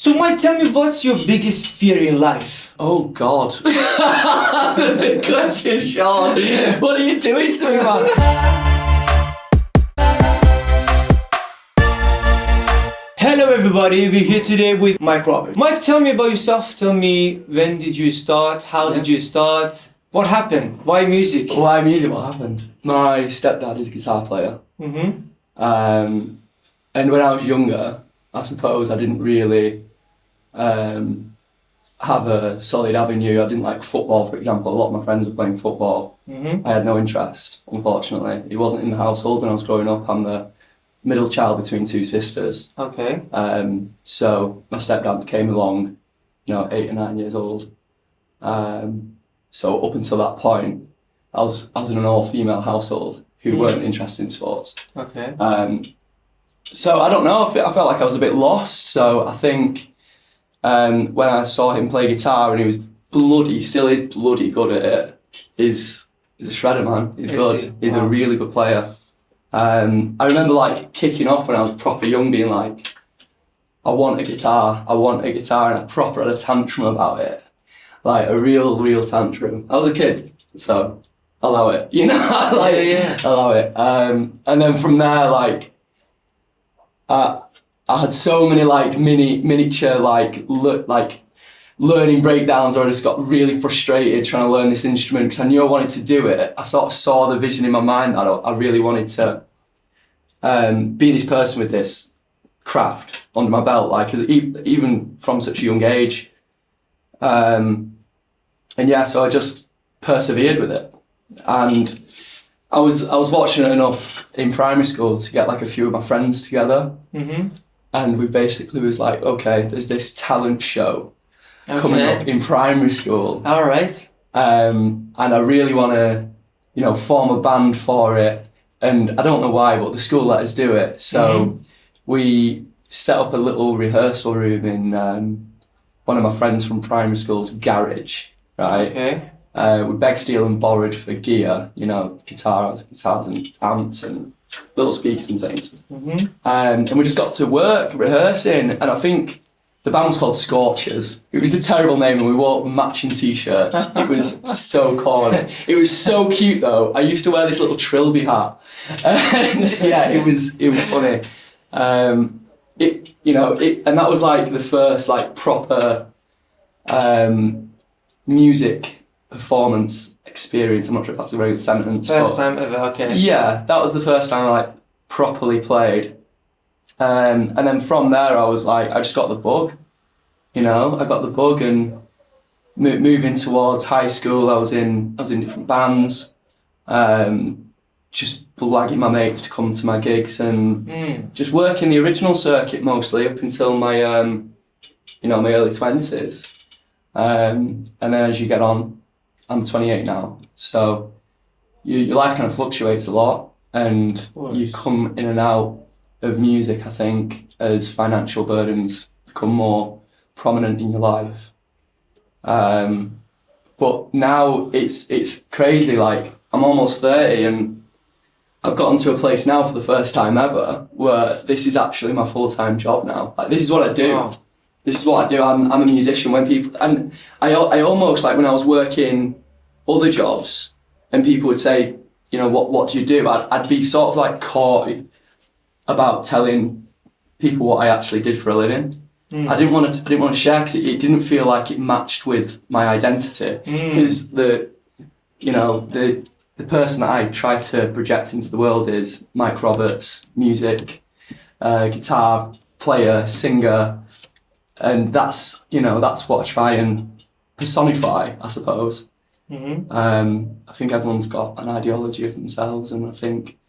So Mike, tell me, what's your biggest fear in life? Oh God. That's a big question, Shawn. What are you doing to me, man? Hello everybody, we're here today with Mike Robert. Mike, tell me about yourself. Tell me, when did you start? How did you start? What happened? Why music? Why music? What happened? My stepdad is a guitar player. And when I was younger, I suppose I didn't really have a solid avenue. I didn't like football, for example. A lot of my friends were playing football. I had no interest, unfortunately. It wasn't in the household when I was growing up. I'm the middle child between two sisters. Okay. So my stepdad came along, 8 or 9 years old. So up until that point, I was in an all-female household who weren't interested in sports. Okay. So I don't know, I felt like I was a bit lost. So I think when I saw him play guitar and he was still is bloody good at it, he's a shredder, man. He's good. He's a really good player. I remember like kicking off when I was proper young, being like, I want a guitar, and I proper had a tantrum about it. Like a real tantrum. I was a kid, so allow it, allow it. And then from there, like, I had so many like miniature learning breakdowns where I just got really frustrated trying to learn this instrument because I knew I wanted to do it. I sort of saw the vision in my mind that I really wanted to be this person with this craft under my belt, like, 'cause even from such a young age. So I just persevered with it. And I was watching it enough in primary school to get like a few of my friends together. And we basically was like, okay, there's this talent show coming up in primary school. All right. And I really want to, form a band for it. And I don't know why, but the school let us do it. So we set up a little rehearsal room in one of my friends from primary school's garage, right? Okay. We begged, steal and borrowed for gear, guitars and amps and little speakers and things. And we just got to work rehearsing, and I think the band was called Scorchers. It was a terrible name, and we wore matching t-shirts. It was so corny. It was so cute though. I used to wear this little trilby hat, and it was funny. And that was like the first like proper music performance experience. I'm not sure if that's a very good sentence. First time ever, okay. Yeah, that was the first time I like properly played. And then from there I was like, I just got the bug. I got the bug, and moving towards high school I was in different bands, just blagging my mates to come to my gigs and just working the original circuit mostly up until my my early 20s. And then as you get on, I'm 28 now, so your life kind of fluctuates a lot, and you come in and out of music, I think, as financial burdens become more prominent in your life. But now it's crazy, like I'm almost 30 and I've gotten to a place now for the first time ever where this is actually my full-time job now. Like, this is what I do. Wow. This is what I do. I'm a musician. When people, and I almost, like when I was working other jobs and people would say, what do you do? I'd be sort of like coy about telling people what I actually did for a living. I didn't want to share because it didn't feel like it matched with my identity. Because the person that I try to project into the world is Mike Roberts, music, guitar player, singer. And that's what I try and personify, I suppose. I think everyone's got an ideology of themselves, and I think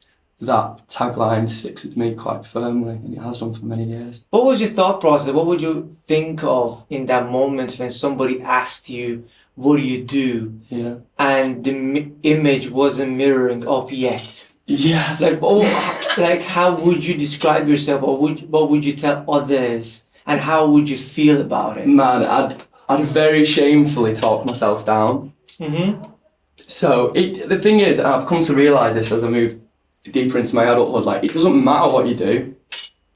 that tagline sticks with me quite firmly, and it has done for many years. What was your thought process? What would you think of in that moment when somebody asked you, what do you do? Yeah. And the image wasn't mirroring up yet. Yeah. Like how would you describe yourself, or what would you tell others? And how would you feel about it? Man, I'd very shamefully talk myself down. So the thing is, and I've come to realise this as I move deeper into my adulthood, like, it doesn't matter what you do.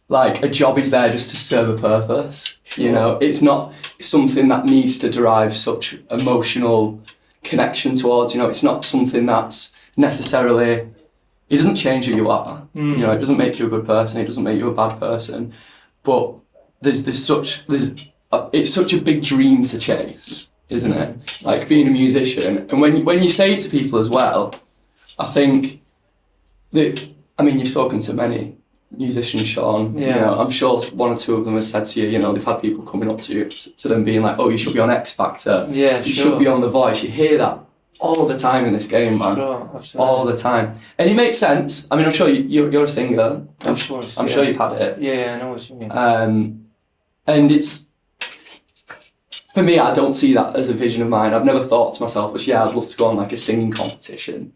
like a job is there just to serve a purpose. Sure. You know, it's not something that needs to derive such emotional connection towards. You know, it's not something that's necessarily. It doesn't change who you are. You know, it doesn't make you a good person. It doesn't make you a bad person. But it's such a big dream to chase, isn't it? Like being a musician. And when you say to people as well, I think that, I mean, you've spoken to many musicians, Shawn. Yeah. You know, I'm sure one or two of them have said to you, you know, they've had people coming up to you, to them being like, oh, you should be on X Factor. Yeah, You should be on The Voice. You hear that all the time in this game, man. Sure, absolutely. All the time. And it makes sense. I mean, I'm sure you're a singer. Of course. I'm sure you've had it. Yeah, I know what you mean. And it's, for me, I don't see that as a vision of mine. I've never thought to myself, well, yeah, I'd love to go on like a singing competition.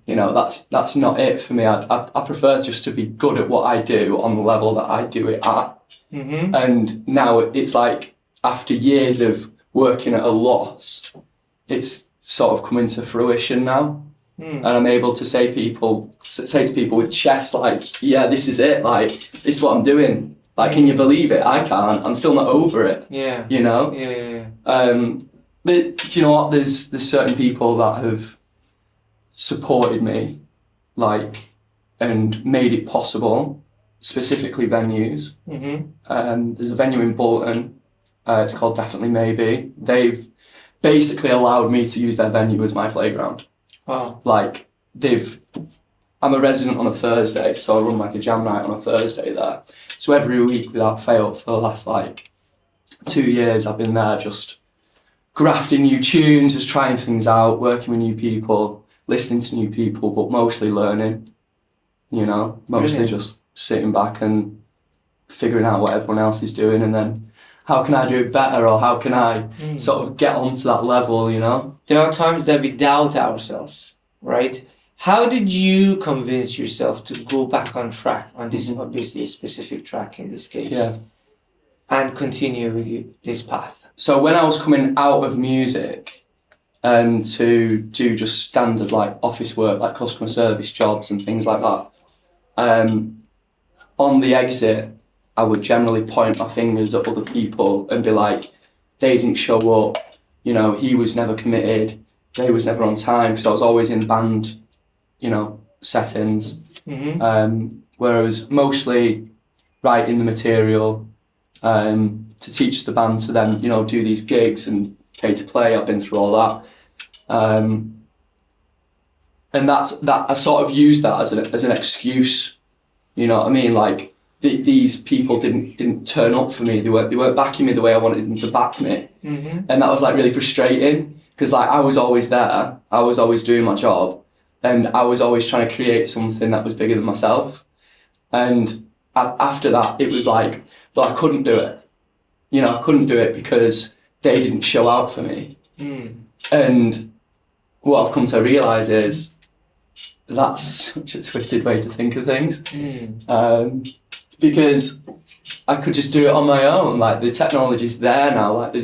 You know, that's not it for me. I prefer just to be good at what I do on the level that I do it at. And now it's like, after years of working at a loss, it's sort of coming to fruition now. And I'm able to say to people with chest, like, yeah, this is it. Like, this is what I'm doing. Like, can you believe it? I can't. I'm still not over it. Yeah. You know? Yeah. But do you know what? There's certain people that have supported me, like, and made it possible, specifically venues. There's a venue in Bolton. It's called Definitely Maybe. They've basically allowed me to use their venue as my playground. Wow. Like, I'm a resident on a Thursday, so I run like a jam night on a Thursday there. So every week without fail for the last like 2 years, I've been there just grafting new tunes, just trying things out, working with new people, listening to new people, but mostly learning, you know, mostly just sitting back and figuring out what everyone else is doing, and then how can I do it better, or how can I sort of get onto that level, you know? There are times that we doubt ourselves, right? How did you convince yourself to go back on track on this, obviously a specific track in this case, and continue with this path? So when I was coming out of music and to do just standard like office work, like customer service jobs and things like that, on the exit, I would generally point my fingers at other people and be like, they didn't show up, you know, he was never committed, they was never on time, because I was always in band, you know, settings, where I was mostly writing the material to teach the band to then, you know, do these gigs and pay to play. I've been through all that. And that I sort of used that as an excuse, you know what I mean? Like, these people didn't turn up for me. They weren't backing me the way I wanted them to back me, and that was like really frustrating, because like I was always there, I was always doing my job, and I was always trying to create something that was bigger than myself. And after that, it was like, well, I couldn't do it. You know, I couldn't do it because they didn't show out for me. And what I've come to realise is that's such a twisted way to think of things. Because I could just do it on my own. Like, the technology's there now. Like,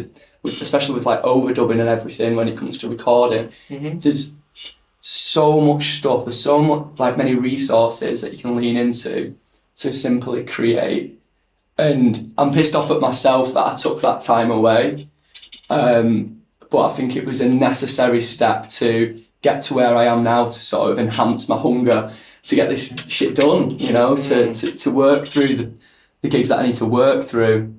especially with like overdubbing and everything when it comes to recording. There's so much stuff. There's so much, like, many resources that you can lean into to simply create. And I'm pissed off at myself that I took that time away. But I think it was a necessary step to get to where I am now, to sort of enhance my hunger to get this shit done, you know, to work through the gigs that I need to work through.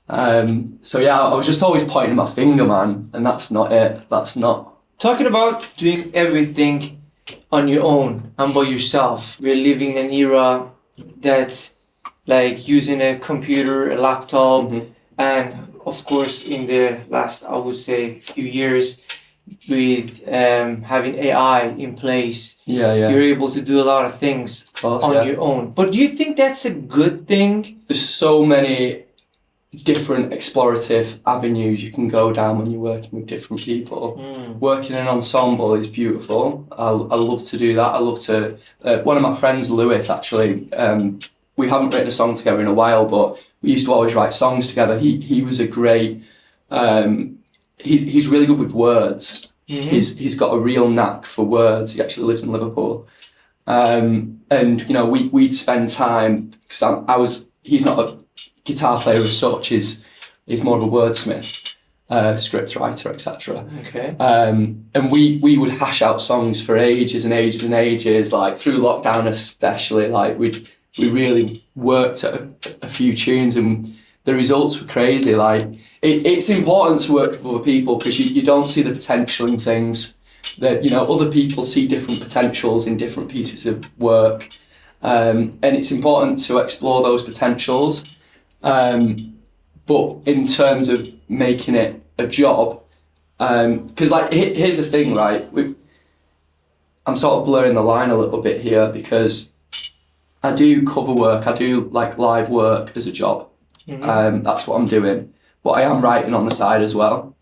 So yeah, I was just always pointing my finger, man, and that's not it. That's not. Talking about doing everything on your own and by yourself. We're living in an era that's like using a computer, a laptop, and of course in the last, I would say, few years, with having AI in place, you're able to do a lot of things on your own. But do you think that's a good thing? There's so many different explorative avenues you can go down when you're working with different people. Working in an ensemble is beautiful. I love to do that. I love to... one of my friends, Lewis, actually, we haven't written a song together in a while, but we used to always write songs together. He was a great... He's really good with words. He's got a real knack for words. He actually lives in Liverpool. And you know, we'd spend time, because he's not a guitar player as such, he's more of a wordsmith, script writer, etc. Okay. And we would hash out songs for ages and ages and ages, like through lockdown especially. Like we really worked at a few tunes, and the results were crazy. Like it's important to work with other people, because you don't see the potential in things that, you know, other people see different potentials in different pieces of work, and it's important to explore those potentials. But in terms of making it a job, because like here's the thing, right? I'm sort of blurring the line a little bit here, because I do cover work, I do like live work as a job. That's what I'm doing, but I am writing on the side as well.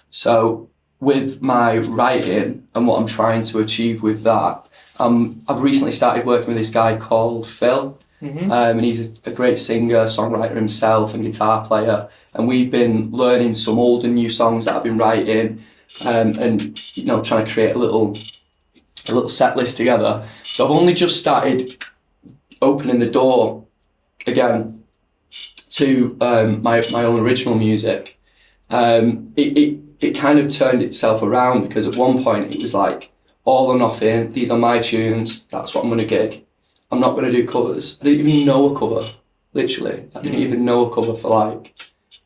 So with my writing and what I'm trying to achieve with that, I've recently started working with this guy called Phil. And he's a great singer, songwriter himself, and guitar player. And we've been learning some old and new songs that I've been writing, and you know, trying to create a little set list together. So I've only just started opening the door again to my own original music. It kind of turned itself around, because at one point it was like all or nothing. These are my tunes. That's what I'm gonna gig. I'm not going to do covers. I didn't even know a cover, literally. I didn't even know a cover for like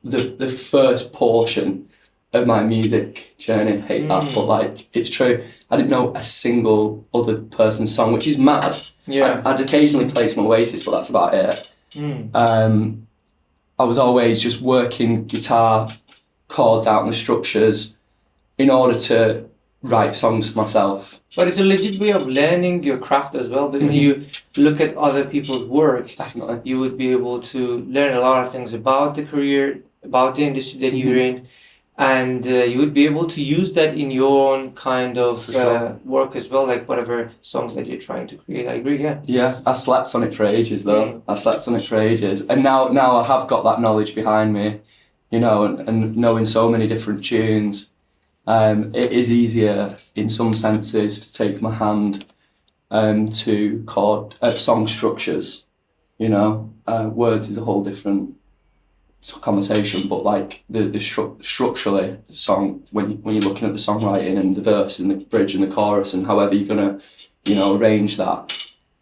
the first portion of my music journey. I hate that, but like, it's true. I didn't know a single other person's song, which is mad. Yeah. I'd occasionally play some Oasis, but that's about it. I was always just working guitar chords out and the structures in order to write songs for myself. But it's a legit way of learning your craft as well. But when you look at other people's work, Definitely. you would be able to learn a lot of things about the career, about the industry that you're in, and you would be able to use that in your own kind of work as well, like whatever songs that you're trying to create. I agree, yeah. Yeah, I slept on it for ages though. I slept on it for ages. And now I have got that knowledge behind me, you know, and knowing so many different tunes. It is easier in some senses to take my hand to chord song structures, you know. Words is a whole different conversation, but like the structurally the song, when you're looking at the songwriting and the verse and the bridge and the chorus and however you're gonna, you know, arrange that,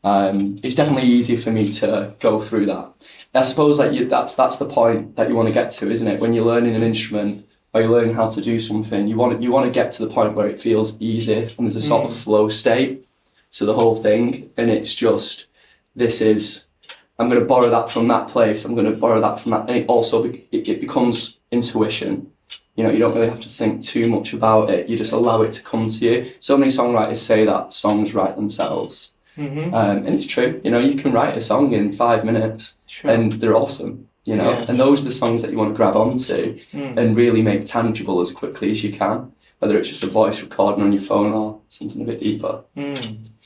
it's definitely easier for me to go through that. I suppose like that's the point that you want to get to, isn't it? When you're learning an instrument, or you're learning how to do something, you want to get to the point where it feels easy and there's a sort of flow state to the whole thing, and it's just, I'm going to borrow that from that place, I'm going to borrow that from that, and it also it becomes intuition. You know, you don't really have to think too much about it, you just allow it to come to you. So many songwriters say that songs write themselves, and it's true. You know, you can write a song in 5 minutes, and they're awesome. You know, and those are the songs that you want to grab onto and really make tangible as quickly as you can, whether it's just a voice recording on your phone or something a bit deeper. I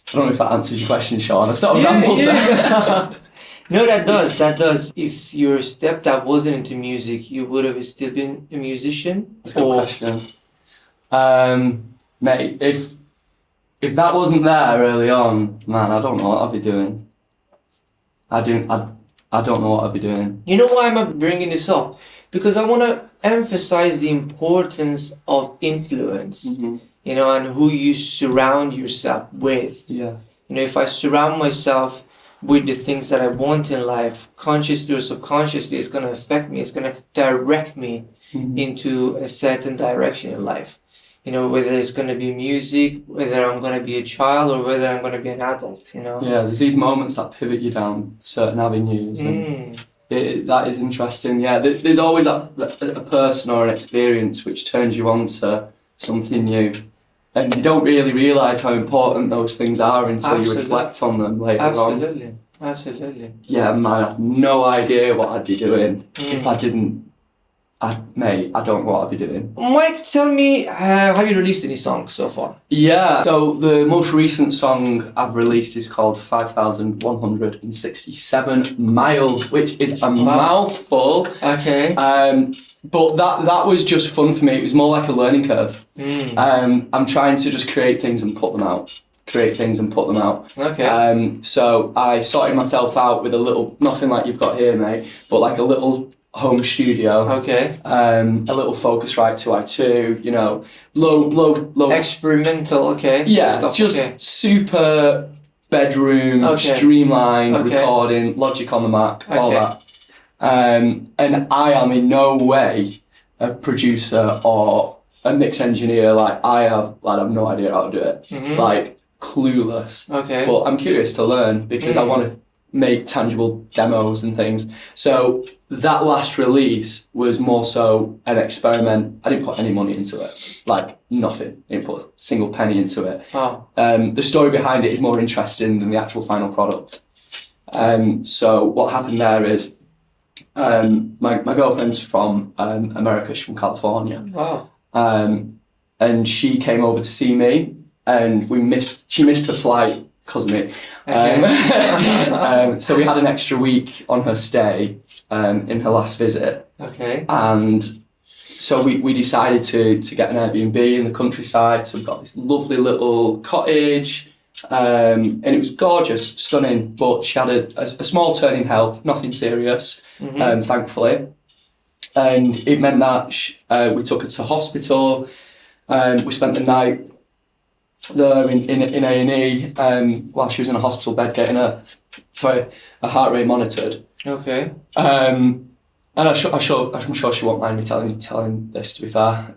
don't know if that answers your question, Shawn. I sort of rambled there. No, that does. If your stepdad wasn't into music, you would have still been a musician? That's a good question. Mate, if that wasn't there early on, man, I don't know what I'd be doing. I don't know what I'd be doing. You know why I'm bringing this up? Because I want to emphasize the importance of influence, you know, and who you surround yourself with. Yeah. You know, if I surround myself with the things that I want in life, consciously or subconsciously, it's going to affect me. It's going to direct me into a certain direction in life. You know, whether it's going to be music, whether I'm going to be a child, or whether I'm going to be an adult, you know. Yeah, there's these moments that pivot you down certain avenues. And that is interesting. Yeah, there's always a person or an experience which turns you on to something new. And you don't really realise how important those things are until you reflect on them later on. Absolutely. Yeah, man, I have no idea what I'd be doing if I didn't. Mate, I don't know what I'd be doing. Mike, tell me, have you released any songs so far? Yeah, so the most recent song I've released is called 5,167 Miles, which is a mouthful. Okay. But that was just fun for me. It was more like a learning curve. I'm trying to just create things and put them out. create things and put them out. Okay. So I sorted myself out with a little, nothing like you've got here, mate, but like a little home studio. Okay. A little Focusrite 2i2, you know, low. Experimental. Okay. Yeah, Stuff, just okay. super bedroom, Okay. streamlined Okay. recording, Logic on the Mac, all Okay. that. And I am in no way a producer or a mix engineer. Like I have no idea how to do it. Mhm. Like clueless. Okay. But I'm curious to learn because I want to make tangible demos and things. So that last release was more so an experiment. I didn't put any money into it, like nothing. I didn't put a single penny into it. Oh. The story behind it is more interesting than the actual final product. So what happened there is my girlfriend's from America. She's from California. Wow. And she came over to see me, and she missed her flight because of me. Okay. So we had an extra week on her stay in her last visit. Okay. And so we decided to get an Airbnb in the countryside. So we got this lovely little cottage, and it was gorgeous, stunning. But she had a small turn in health, nothing serious, thankfully. And it meant that we took her to hospital. We spent the night there in A&E while she was in a hospital bed getting her heart rate monitored. Okay. And I'm sure she won't mind me telling this, to be fair.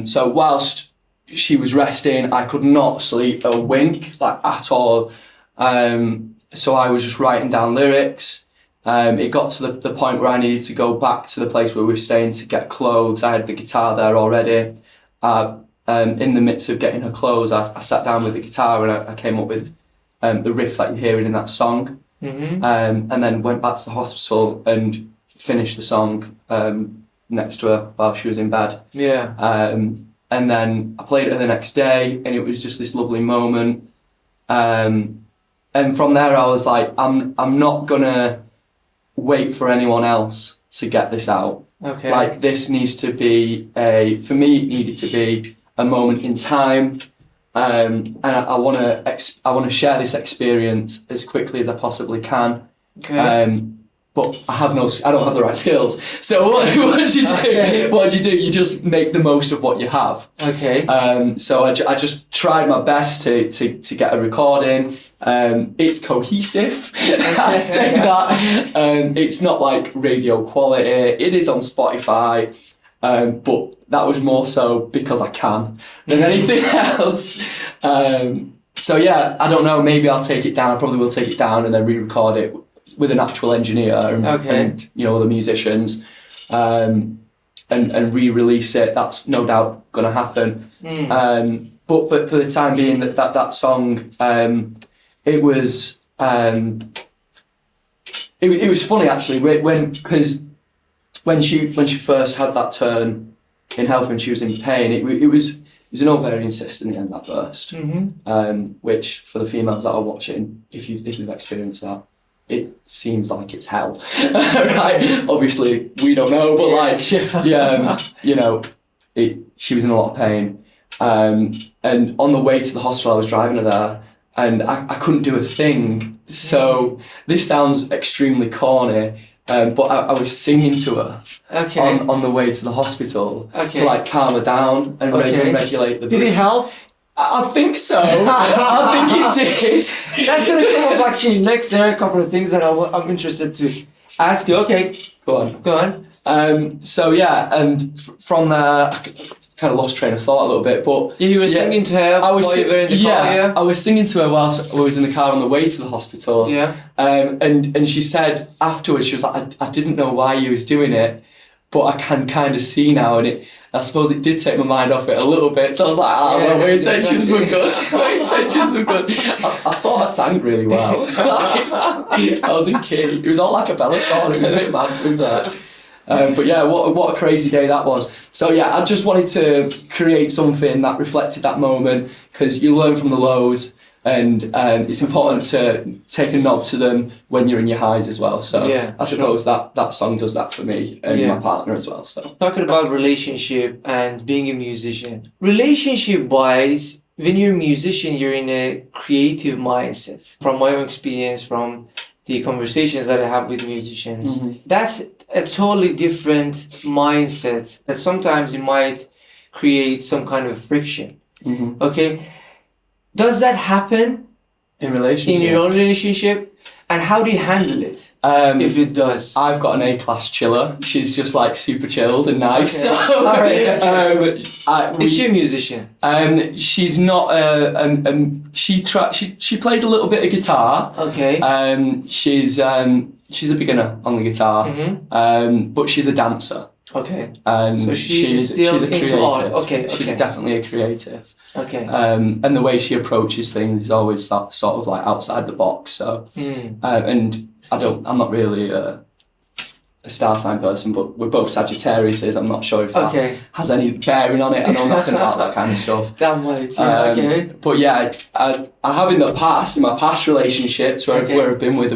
So whilst she was resting, I could not sleep a wink, like at all. So I was just writing down lyrics. It got to the point where I needed to go back to the place where we were staying to get clothes. I had the guitar there already. In the midst of getting her clothes, I sat down with the guitar and I came up with the riff that you're hearing in that song. Mm-hmm. And then went back to the hospital and finished the song next to her while she was in bed. Yeah. And then I played it the next day, and it was just this lovely moment. And from there, I was like, I'm not gonna wait for anyone else to get this out. Okay. Like this needs to be for me, it needed to be a moment in time. And I want to share this experience as quickly as I possibly can. Okay. But I don't have the right skills. So what do you do? Okay. What do you do? You just make the most of what you have. Okay. So I just tried my best to get a recording. It's cohesive. I say that. It's not like radio quality. It is on Spotify. But that was more so because I can than anything else. So yeah, I don't know, maybe I'll take it down. I probably will take it down and then re-record it with an actual engineer and you know, other musicians, and re-release it. That's no doubt gonna happen. But for the time being, that song, it was funny actually when she first had that turn in health, when she was in pain, it was an ovarian cyst in the end that burst. Which for the females that are watching, if you've experienced that, it seems like it's hell. Right? Obviously we don't know, but you know, she was in a lot of pain. And on the way to the hospital, I was driving her there, and I couldn't do a thing. So this sounds extremely corny. But I was singing to her on the way to the hospital to like calm her down and regulate the Did it help? I think so. I think it did. That's gonna come up actually next. There are a couple of things that I'm interested to ask you. Okay, Go on. So yeah, and from there, I kind of lost train of thought a little bit. But You were singing to her while you were in the car, yeah? I was singing to her whilst I was in the car on the way to the hospital. Yeah. And she said afterwards, she was like, I didn't know why you was doing it, but I can kind of see now, and I suppose it did take my mind off it a little bit. So I was like, well, my intentions were good. My intentions were good. I thought I sang really well. I was a kid. It was all like a Bella Shawn. It was a bit mad to be there. But yeah, what a crazy day that was. So yeah, I just wanted to create something that reflected that moment, because you learn from the lows, and it's important to take a nod to them when you're in your highs as well. So yeah, I suppose that song does that for me and my partner as well. So talking about relationship and being a musician, relationship wise, when you're a musician, you're in a creative mindset. From my own experience, from the conversations that I have with musicians, that's a totally different mindset that sometimes it might create some kind of friction. Okay, does that happen in relationships? In your own relationship? And how do you handle it? If it does? I've got an A-class chiller. She's just like super chilled and nice. Okay. So, All right. Is she a musician? She's not. She plays a little bit of guitar. Okay. She's a beginner on the guitar. But she's a dancer. Okay. So she's a creative. Art. Okay. She's definitely a creative. Okay. And the way she approaches things is always sort of like outside the box. So, and I'm not really a star sign person, but we're both Sagittariuses. I'm not sure if that has any bearing on it. I know nothing about that kind of stuff. That might, yeah, okay. But yeah, I have in my past relationships where I've been with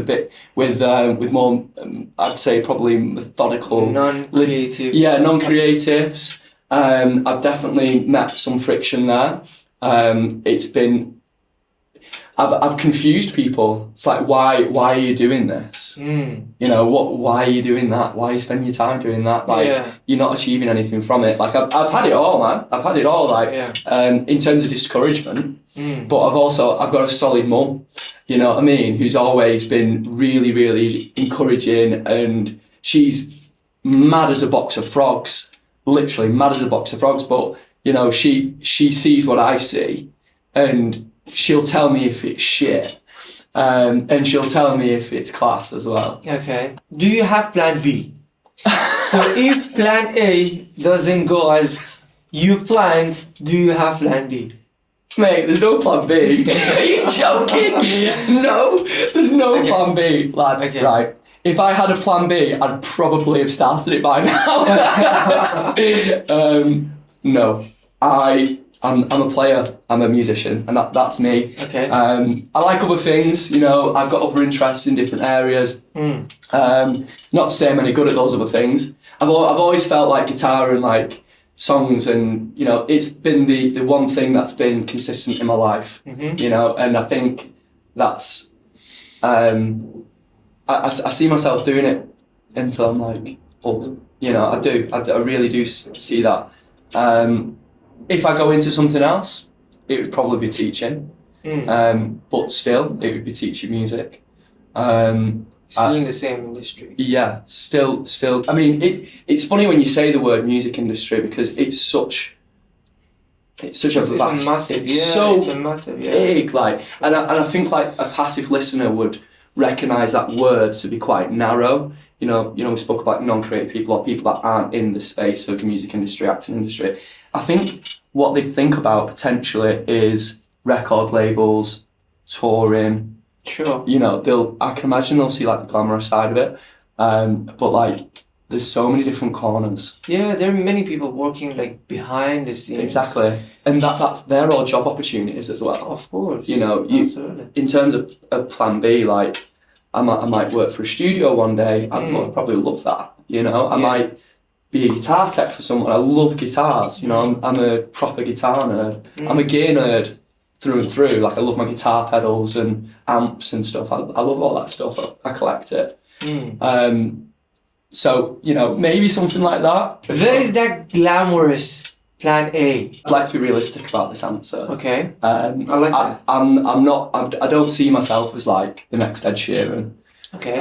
more, I'd say probably methodical, non-creative. Non-creatives. I've definitely met some friction there. It's been. I've confused people. It's like, why are you doing this? You know, why are you doing that? Why are you spending your time doing that? Like, you're not achieving anything from it. Like, I've had it all, man. I've had it all, like, in terms of discouragement. But I've got a solid mum, you know what I mean, who's always been really, really encouraging, and she's mad as a box of frogs, literally mad as a box of frogs. But, you know, she sees what I see, and she'll tell me if it's shit, and she'll tell me if it's class as well. Okay. Do you have plan B? So if plan A doesn't go as you planned, do you have plan B? Mate, there's no plan B. Are you joking? No, there's no plan B, lad. Okay. Right. If I had a plan B, I'd probably have started it by now. No, I'm a player, I'm a musician, and that's me. Okay. I like other things, you know, I've got other interests in different areas. Not to say I'm any good at those other things. I've always felt like guitar and like songs, and, you know, it's been the one thing that's been consistent in my life, you know, and I think that's, I see myself doing it until I'm like old, you know, I really do see that. If I go into something else, it would probably be teaching, but still, it would be teaching music. Still in the same industry. Yeah, still. I mean, it's funny when you say the word music industry, because it's such a vast, it's a massive, big, like, and I think like a passive listener would recognise that word to be quite narrow. You know, we spoke about non-creative people or people that aren't in the space of music industry, acting industry. I think what they think about potentially is record labels, touring. Sure. You know, I can imagine they'll see like the glamorous side of it. But like, there's so many different corners. Yeah, there are many people working like behind the scenes. Exactly. And they're all job opportunities as well. Of course. You know, absolutely. In terms of plan B, like, I might work for a studio one day. I'd probably love that. You know, I might be a guitar tech for someone. I love guitars. You know, I'm a proper guitar nerd. I'm a gear nerd through and through. Like, I love my guitar pedals and amps and stuff. I love all that stuff. I collect it. So, you know, maybe something like that. Where is that glamorous plan A? I'd like to be realistic about this answer. Okay. I like that. I don't see myself as like the next Ed Sheeran. Okay.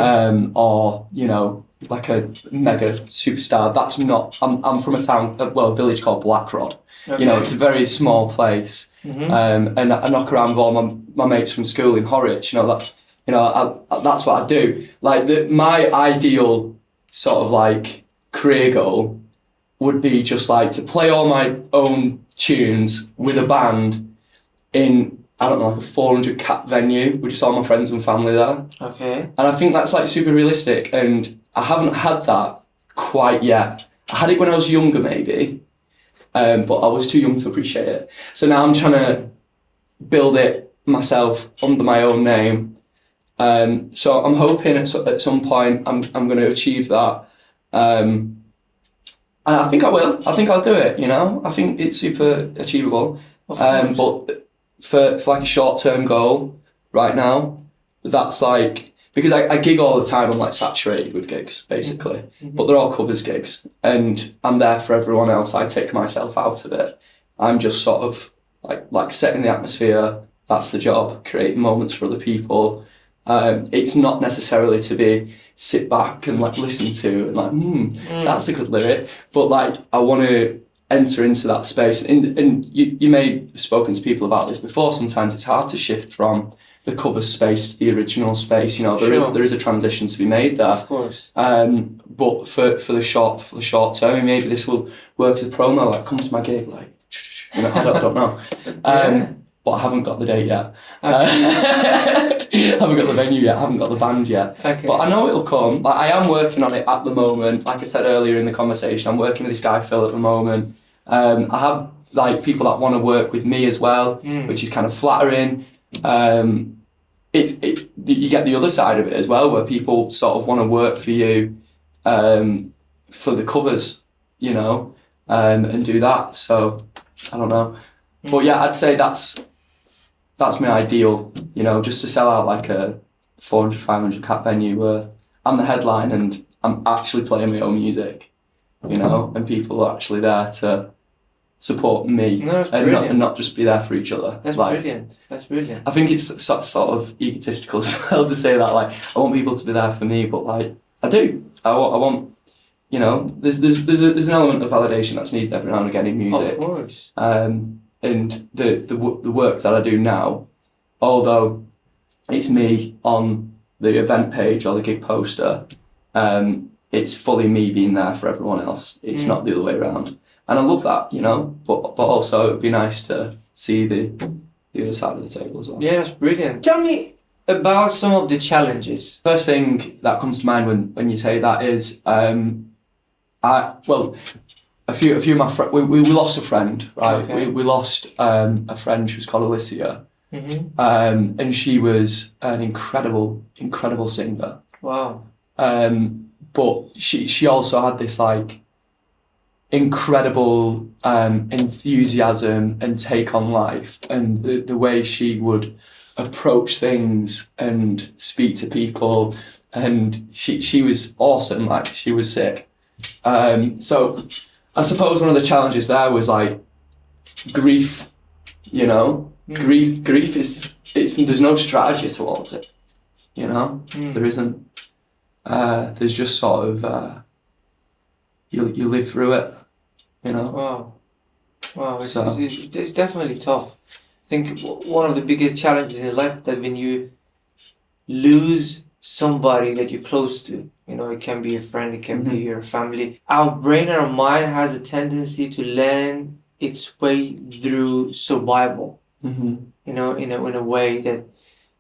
Or, you know, like a mega superstar. That's not. I'm from a village called Blackrod. Okay. You know, it's a very small place. And I knock around with all my mates from school in Horwich. You know that. You know, that's what I do. Like, my ideal sort of like career goal would be just like to play all my own tunes with a band in, I don't know, like a 400 cap venue with just all my friends and family there. Okay. And I think that's like super realistic, and I haven't had that quite yet. I had it when I was younger maybe, but I was too young to appreciate it. So now I'm trying to build it myself under my own name. So I'm hoping at some point I'm going to achieve that. And I think I will. I think I'll do it, you know. I think it's super achievable. But for like a short-term goal right now, that's like, because I gig all the time, I'm like saturated with gigs basically, but they're all covers gigs and I'm there for everyone else. I take myself out of it. I'm just sort of like setting the atmosphere. That's the job, creating moments for other people. It's not necessarily to be sit back and like listen to and like, that's a good lyric, but like I want to enter into that space. And you may have spoken to people about this before. Sometimes it's hard to shift from the cover space to the original space. You know, there is a transition to be made there. Of course. But for the short term, maybe this will work as a promo. Like, come to my gig, like, you know, I don't know. But I haven't got the date yet. I haven't got the venue yet. I haven't got the band yet. Okay. But I know it'll come. Like, I am working on it at the moment. Like I said earlier in the conversation, I'm working with this guy Phil at the moment. I have like people that want to work with me as well, which is kind of flattering. You get the other side of it as well, where people sort of want to work for you for the covers, you know, and do that. So I don't know, but yeah, I'd say that's my ideal, you know, just to sell out like a 400, 500 cap venue where I'm the headline and I'm actually playing my own music, you know, and people are actually there to support me and not just be there for each other. That's like, brilliant. That's brilliant. I think it's sort of egotistical as well to say that, like, I want people to be there for me, but like, I do. I want, you know, there's an element of validation that's needed every now and again in music. Of course. And the work that I do now, although it's me on the event page or the gig poster, it's fully me being there for everyone else. It's not the other way around. And I love that, you know, but also it'd be nice to see the other side of the table as well. Yeah, that's brilliant. Tell me about some of the challenges. First thing that comes to mind when you say that is, a few of my friends, we lost a friend, right? Okay. We lost a friend. She was called Alicia, and she was an incredible singer. Wow. But she also had this like incredible enthusiasm and take on life, and the way she would approach things and speak to people, and she was awesome. Like, she was sick. So I suppose one of the challenges there was like grief, you know. Grief is, there's no strategy towards it, you know. There isn't. There's just sort of you live through it, you know. Wow. It's definitely tough. I think one of the biggest challenges in life that when you lose somebody that you're close to, you know, it can be a friend, it can be your family. Our brain and our mind has a tendency to learn its way through survival. You know, in a way that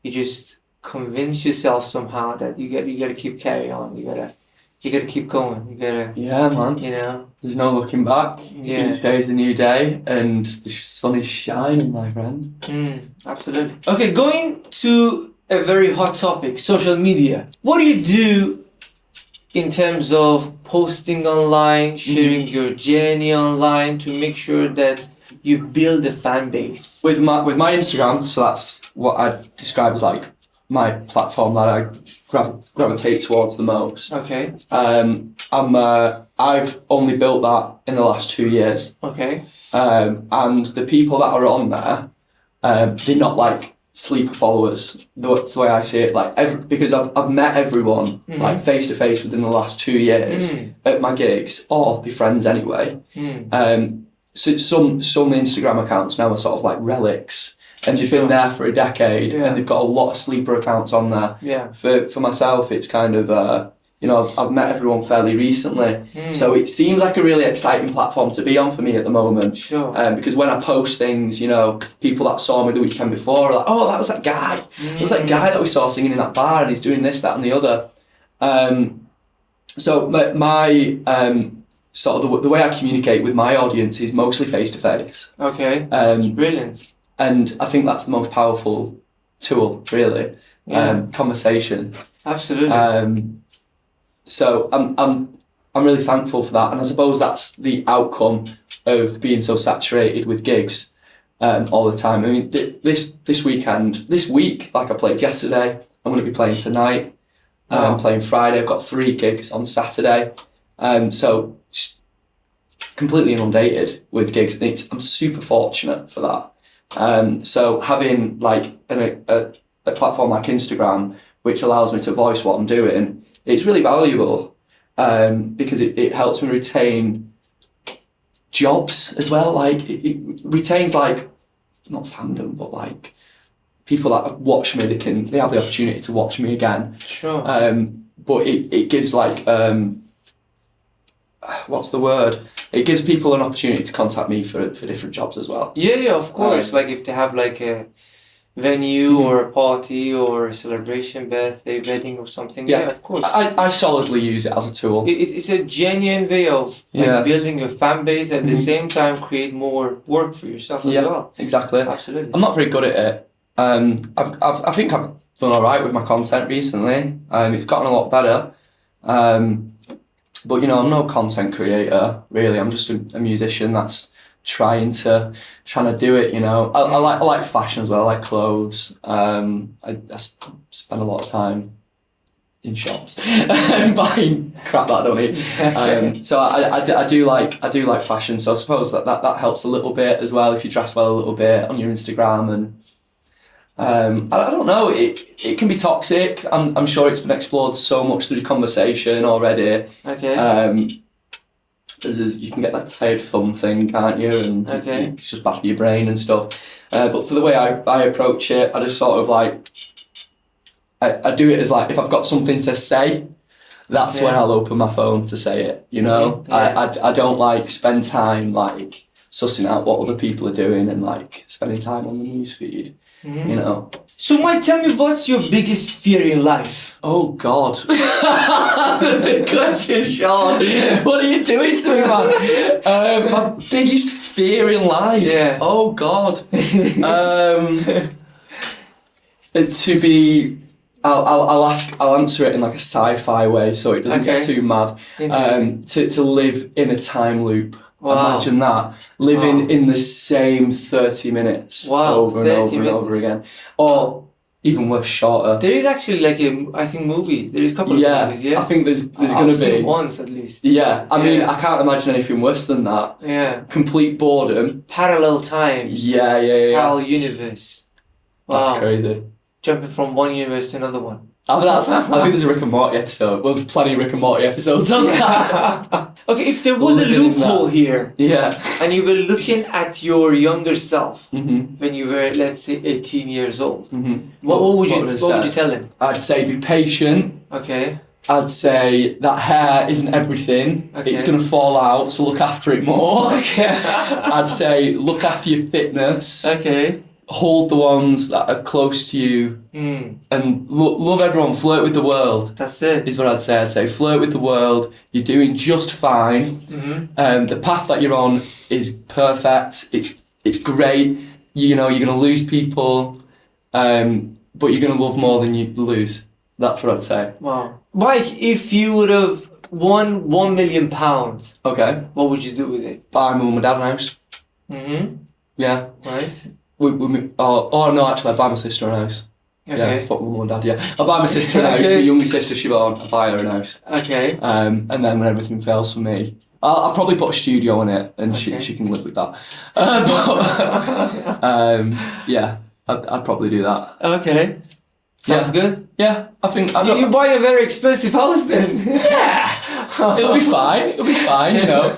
you just convince yourself somehow that you gotta keep carrying on. You gotta keep going. You gotta. Yeah, man. You know. There's no looking back. Yeah. Each day is a new day, and the sun is shining, my friend. Absolutely. Okay, going to a very hot topic: social media. What do you do in terms of posting online, sharing your journey online to make sure that you build a fan base? With my Instagram, so that's what I describe as like my platform that I gravitate towards the most. Okay. I've only built that in the last 2 years. Okay. And the people that are on there, they're not like sleeper followers. That's the way I see it. Like because I've met everyone like face to face within the last 2 years at my gigs, or they're friends anyway. So some Instagram accounts now are sort of like relics, and they've been there for a decade, and they've got a lot of sleeper accounts on there. Yeah. For myself, it's kind of you know, I've met everyone fairly recently, so it seems like a really exciting platform to be on for me at the moment. Sure. Because when I post things, you know, people that saw me the weekend before are like, oh, that was that guy. That's that guy that we saw singing in that bar, and he's doing this, that, and the other. So my sort of the way I communicate with my audience is mostly face to face. Okay. Brilliant. And I think that's the most powerful tool, really. Conversation. Absolutely. So I'm really thankful for that, and I suppose that's the outcome of being so saturated with gigs. all the time. I mean, this week, like I played yesterday, I'm going to be playing tonight. Playing Friday. I've got 3 gigs on Saturday. So completely inundated with gigs. I'm super fortunate for that. So having like a platform like Instagram, which allows me to voice what I'm doing, it's really valuable because it helps me retain jobs as well. Like it retains like, not fandom, but like people that have watched me, they have the opportunity to watch me again. Sure. But it gives like, what's the word? It gives people an opportunity to contact me for different jobs as well. Yeah, of course. Like if they have like a venue or a party or a celebration, birthday, wedding or something. Yeah, of course. I solidly use it as a tool. It's a genuine way of like, building a fan base at the same time create more work for yourself as well. Exactly. Absolutely. I'm not very good at it. I think I've done all right with my content recently. It's gotten a lot better. But you know, I'm no content creator really. I'm just a musician that's trying to do it. You know, I like fashion as well. I like clothes. I spend a lot of time in shops buying crap that I don't need. So I do like fashion. So I suppose that helps a little bit as well if you dress well a little bit on your Instagram and. I don't know. It can be toxic. I'm sure it's been explored so much through the conversation already. Okay. You can get that tired thumb thing, can't you? And it's just bad for your brain and stuff. But for the way I approach it, I just sort of like I do it as like if I've got something to say, that's when I'll open my phone to say it. You know, I don't like spend time like sussing out what other people are doing and like spending time on the news feed. You know. So Mike, tell me, what's your biggest fear in life? Oh God. That's a big question, Shawn. What are you doing to me, man? My biggest fear in life. Yeah. Oh God. To be I'll answer it in like a sci-fi way so it doesn't get too mad. To live in a time loop. Wow. Imagine that. Living in the same 30 minutes over and over and over again. Or even worse, shorter. There is actually like I think movie. There is a couple of movies, yeah? I think there's going to be. Once at least. Yeah, I mean, I can't imagine anything worse than that. Yeah. Complete boredom. Parallel times. Yeah. Parallel universe. Wow. That's crazy. Jumping from one universe to another one. I think there's a Rick and Morty episode. Well, there's plenty of Rick and Morty episodes on that. Okay, if there was a loophole here, and you were looking at your younger self when you were, let's say, 18 years old, what would you tell him? I'd say be patient. Okay. I'd say that hair isn't everything. Okay. It's going to fall out, so look after it more. Okay. I'd say look after your fitness. Okay. Hold the ones that are close to you and love everyone, flirt with the world. That's it. Is what I'd say. I'd say flirt with the world. You're doing just fine. The path that you're on is perfect. It's great. You know, you're going to lose people, but you're going to love more than you lose. That's what I'd say. Wow. Mike, if you would have won £1 million, okay, what would you do with it? Buy my mum and dad a house. Yeah. Nice. No, actually, I'd buy my sister a house. Okay. Yeah, fuck my mum and dad, yeah. I'll buy my sister a house, my younger sister, Shawn, I'll buy her a house. Okay. And then when everything fails for me, I'll probably put a studio in it and she can live with that. Yeah, I'd probably do that. Okay. Sounds good. Yeah, I think... You buy a very expensive house then. Yeah! It'll be fine, you know.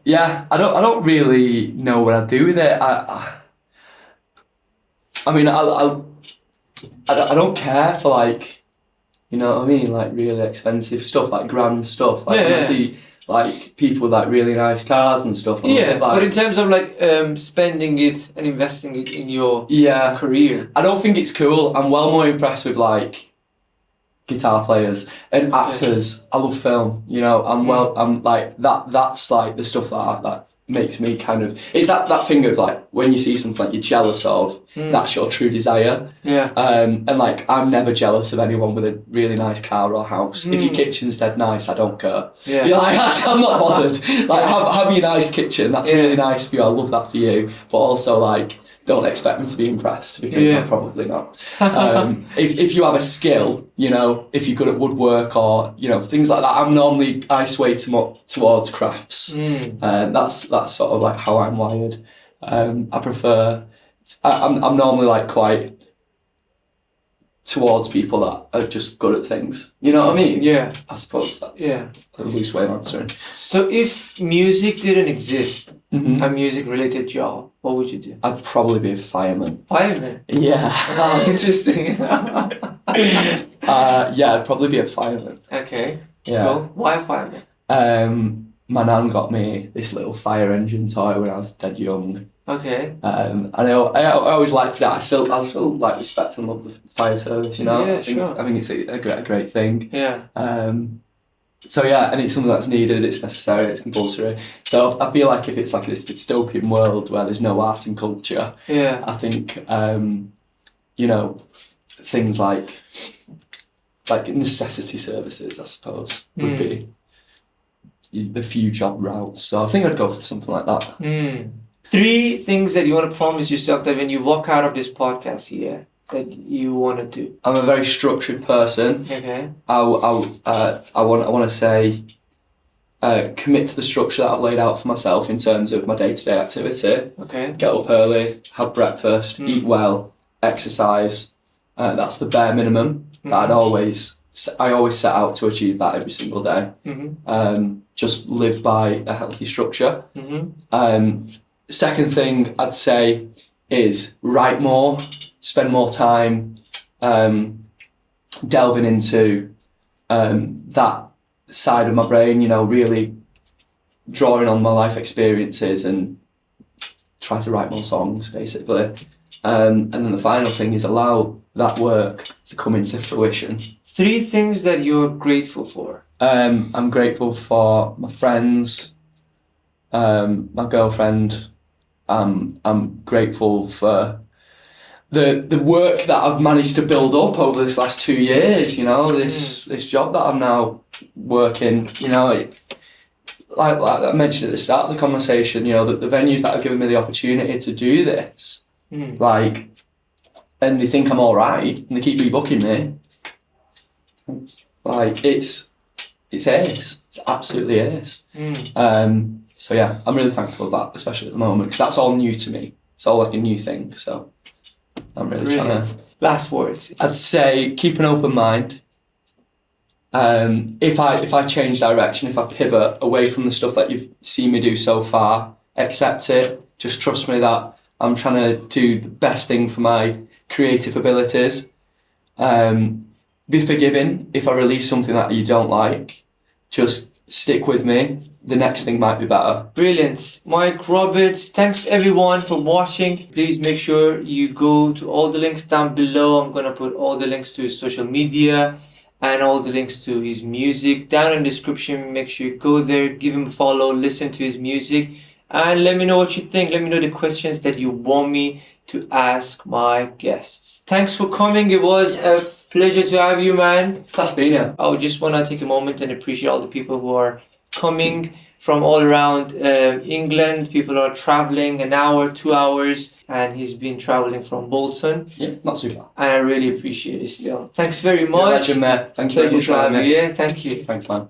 Yeah, I don't really know what I'd do with it. I mean, I don't care for like, you know what I mean, like really expensive stuff, like grand stuff. Like I see like people with like really nice cars and stuff. And but in terms of like spending it and investing it in your career, I don't think it's cool. I'm well more impressed with like guitar players and actors. I love film, you know. I'm like that's like the stuff that makes me kind of, it's that thing of like when you see something like you're jealous of, that's your true desire. Yeah. And like I'm never jealous of anyone with a really nice car or house. If your kitchen's dead nice, I don't care. Yeah. You're like, I'm not bothered. Like have your nice kitchen, that's really nice for you, I love that for you. But also like, don't expect me to be impressed, because I'm probably not. If you have a skill, you know, if you're good at woodwork or, you know, things like that, I sway towards crafts. That's sort of like how I'm wired. I prefer, I'm normally like quite towards people that are just good at things. You know what I mean? Yeah. I suppose that's a loose way of answering. So if music didn't exist, a music-related job, what would you do? I'd probably be a fireman. Fireman? Yeah. Oh, interesting. I'd probably be a fireman. Okay. Yeah. Cool. Why a fireman? My nan got me this little fire engine toy when I was dead young. Okay. And I always liked that. I still like respect and love the fire service, you know? Yeah, sure. I think it's a great thing. Yeah. So yeah, and it's something that's needed, it's necessary, it's compulsory. So I feel like if it's like this dystopian world where there's no art and culture, I think, you know, things like necessity services, I suppose, would be the few job routes. So I think I'd go for something like that. 3 things that you want to promise yourself that when you walk out of this podcast here, that you want to do. I'm a very structured person. Okay. I want to say, commit to the structure that I've laid out for myself in terms of my day-to-day activity. Okay. Get up early, have breakfast, eat well, exercise. That's the bare minimum. That I always set out to achieve that every single day. Just live by a healthy structure. Second thing I'd say is write more, spend more time delving into that side of my brain, you know, really drawing on my life experiences and try to write more songs, basically. And then the final thing is allow that work to come into fruition. 3 things that you're grateful for. I'm grateful for my friends, my girlfriend. I'm grateful for the work that I've managed to build up over this last 2 years. You know, this job that I'm now working. You know, like I mentioned at the start of the conversation. You know, that the venues that have given me the opportunity to do this, like, and they think I'm all right, and they keep rebooking me. Like it's ace. It's absolutely ace. So yeah, I'm really thankful for that, especially at the moment, because that's all new to me. It's all like a new thing, so I'm really trying to... Last words. I'd say keep an open mind. If I change direction, if I pivot away from the stuff that you've seen me do so far, accept it. Just trust me that I'm trying to do the best thing for my creative abilities. Be forgiving if I release something that you don't like. Just stick with me. The next thing might be better. Brilliant. Mike Roberts, thanks everyone for watching. Please make sure you go to all the links down below. I'm going to put all the links to his social media and all the links to his music down in the description. Make sure you go there, give him a follow, listen to his music, and let me know what you think. Let me know the questions that you want me to ask my guests. Thanks for coming. It was a pleasure to have you, man. That's been here. I just want to take a moment and appreciate all the people who are coming from all around England. People are traveling an hour, 2 hours, and he's been traveling from Bolton. Yeah, not too far. And I really appreciate it still. Thanks very much. You're a legend, mate. Thank you very much for having me. Yeah, thank you. Thanks, man.